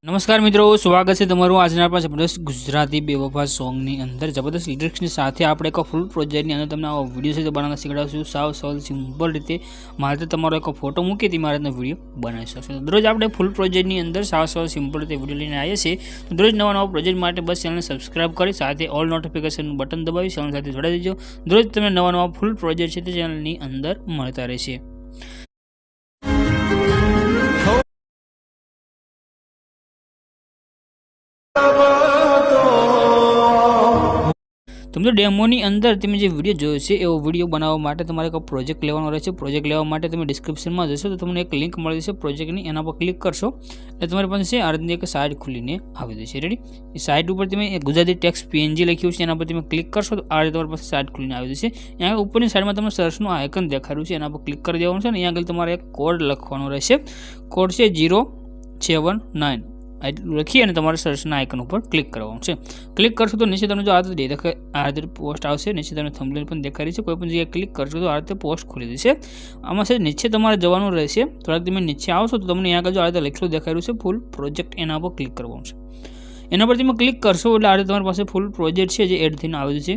નમસ્કાર મિત્રો, સ્વાગત છે તમારું આજના આપણા જબરદસ્ત ગુજરાતી બેવફા સોંગની અંદર જબરદસ્ત લિરિક્સની સાથે આપણે એક ફૂલ પ્રોજેક્ટની અંદર તમને આવો વિડીયો છે તે બનાવતા શીખડાવશું. સાવ સરળ સિમ્પલ રીતે મારે તમારો એક ફોટો મૂકી મારે વિડીયો બનાવી શકશો. દરરોજ આપણે ફૂલ પ્રોજેક્ટની અંદર સાવ સરળ સિમ્પલ રીતે વિડીયો લઈને આવીએ છીએ. દરરોજ નવા પ્રોજેક્ટ માટે બસ ચેનલને સબસ્ક્રાઇબ કરી સાથે ઓલ નોટિફિકેશન બટન દબાવી ચેનલ સાથે જોડાઈ દેજો. દરરોજ તમને નવા ફૂલ પ્રોજેક્ટ છે તે ચેનલની અંદર મળતા રહેશે. તમે ડેમોની અંદર તમે જે વિડીયો જોયો છે એવો વિડીયો બનાવવા માટે તમારે એક પ્રોજેક્ટ લેવાનો રહેશે. પ્રોજેક્ટ લેવા માટે તમે ડિસ્ક્રિપ્શનમાં જશો તો તમને એક લિંક મળી જશે પ્રોજેક્ટની, એના પર ક્લિક કરશો એટલે તમારી પાસે આ રીતની એક સાઇટ ખુલીને આવી જશે. રેડી? એ સાઇટ ઉપર તમે ગુજરાતી ટેક્સ્ટ PNG લખ્યું છે એના પર તમે ક્લિક કરશો તો આ રીતે તમારી પાસે સાઇટ ખુલીને આવી જશે. અહીંયા ઉપરની સાઈડમાં તમને સર્ચનું આઇકન દેખાડ્યું છે, એના પર ક્લિક કરી દેવાનું છે ને અહીંયા આગળ તમારે એક કોડ લખવાનો રહેશે. કોડ છે 079 લખી અને તમારે સર્ચના આઇકન ઉપર ક્લિક કરવાનું છે. ક્લિક કરશો તો નીચે તમને જો આ રીતે પોસ્ટ આવશે. નીચે તમને થંબનેલ પણ દેખાઈ રહી છે. કોઈ પણ જગ્યાએ ક્લિક કરશો તો આ રીતે પોસ્ટ ખુલી જશે. આમાં છે નીચે તમારે જવાનું રહેશે. થોડાક તમે નીચે આવશો તો તમને અહીંયા આગળ જો આ રીતે લખેલું દેખાઈ રહ્યું છે ફૂલ પ્રોજેક્ટ, એના પર ક્લિક કરવાનું છે. એના પર તમે ક્લિક કરશો એટલે આ રીતે તમારી પાસે ફૂલ પ્રોજેક્ટ છે જે એડ થઈને આવ્યું છે.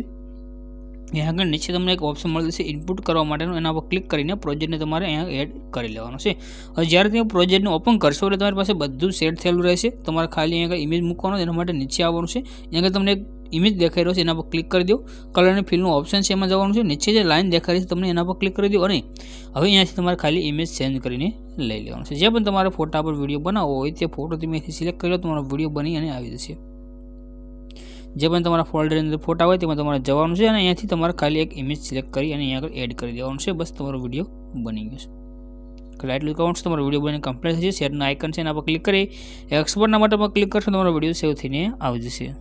અહીંયા આગળ નીચે તમને એક ઓપ્શન મળે છે ઇનપુટ કરવા માટેનું, એના પર ક્લિક કરીને પ્રોજેક્ટને તમારે અહીંયા એડ કરી લેવાનું છે. હવે જ્યારે તમે પ્રોજેક્ટને ઓપન કરશો એટલે તમારી પાસે બધું સેટ થયેલું રહેશે. તમારે ખાલી અહીંયા ઇમેજ મૂકવાનો, એના માટે નીચે આવવાનું છે. અહીંયા આગળ તમને એક ઇમેજ દેખાઈ રહ્યો છે, એના પર ક્લિક કરી દો. કલર અને ફિલનું ઓપ્શન છે એમાં જવાનું છે. નીચે જે લાઇન દેખાઈ રહી છે તમને એના પર ક્લિક કરી દો અને હવે અહીંયાથી તમારે ખાલી ઇમેજ ચેન્જ કરીને લઈ લેવાનું છે. જે પણ તમારે ફોટા પર વિડીયો બનાવવો હોય તે ફોટો તમે અહીંથી સિલેક્ટ કરી લો, તમારો વિડીયો બની અને આવી જશે. જે પણ તમારા ફોલ્ડરની અંદર ફોટા હોય તેમાં તમારે જવાનું છે અને અહીંયાથી તમારે ખાલી એક ઇમેજ સિલેક્ટ કરી અને અહીંયા આગળ એડ કરી દેવાનું છે. બસ તમારો વિડીયો બની ગયો છે. ખાલી આટલું કરવાનું છે. તમારો વિડીયો બની કમ્પ્લીટ થશે. શેરનું આઇકન છે એના પર ક્લિક કરી એક્સપોર્ટના માટે ક્લિક કરશો તમારો વિડીયો સેવ થઈને આવી જશે.